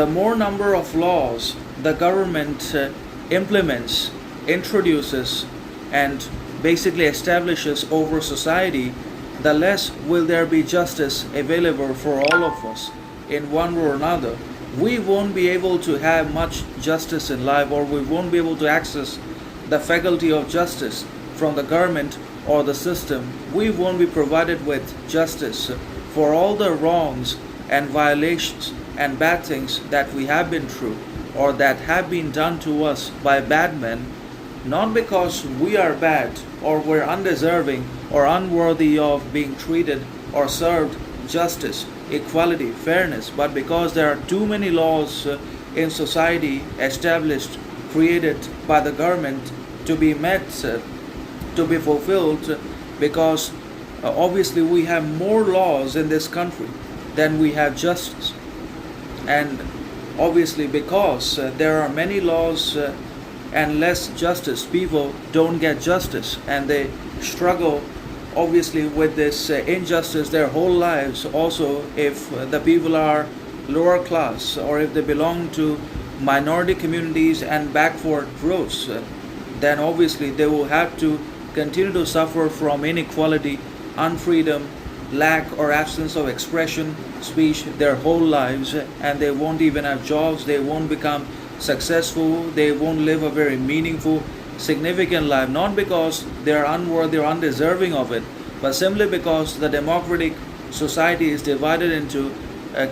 the more number of laws the government implements, introduces, and basically establishes over society, the less will there be justice available for all of us in one way or another. We won't be able to have much justice in life, or we won't be able to access the faculty of justice from the government or the system. We won't be provided with justice for all the wrongs and violations and bad things that we have been through or that have been done to us by bad men, not because we are bad or we're undeserving or unworthy of being treated or served justice, equality, fairness, but because there are too many laws in society established, created by the government to be met, to be fulfilled, because obviously we have more laws in this country than we have justice. And obviously because there are many laws and less justice, people don't get justice and they struggle obviously with this injustice their whole lives. Also, if the people are lower class or if they belong to minority communities and backward groups, then obviously they will have to continue to suffer from inequality, unfreedom, lack or absence of expression, speech their whole lives, and they won't even have jobs, they won't become successful, they won't live a very meaningful, significant life, not because they are unworthy or undeserving of it, but simply because the democratic society is divided into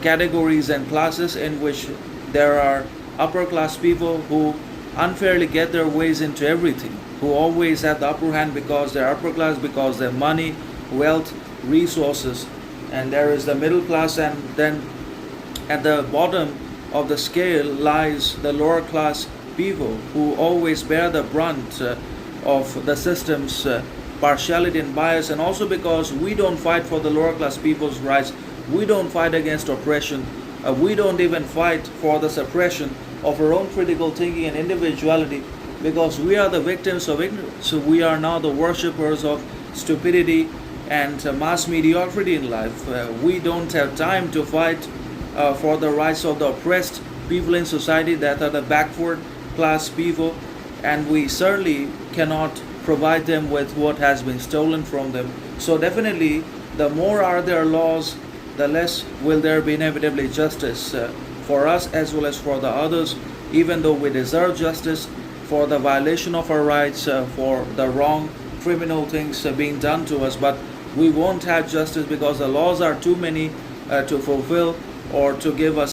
categories and classes, in which there are upper class people who unfairly get their ways into everything, who always have the upper hand because they're upper class, because they have money, wealth, resources, and there is the middle class, and then at the bottom of the scale lies the lower class people who always bear the brunt of the system's partiality and bias. And also because we don't fight for the lower class people's rights, we don't fight against oppression, we don't even fight for the suppression of our own critical thinking and individuality, because we are the victims of ignorance. So we are now the worshippers of stupidity and mass mediocrity in life. We don't have time to fight for the rights of the oppressed people in society, that are the backward class people, and we certainly cannot provide them with what has been stolen from them. So definitely, the more are there laws, the less will there be inevitably justice for us as well as for the others, even though we deserve justice for the violation of our rights, for the wrong criminal things being done to us. But we won't have justice because the laws are too many to fulfill or to give us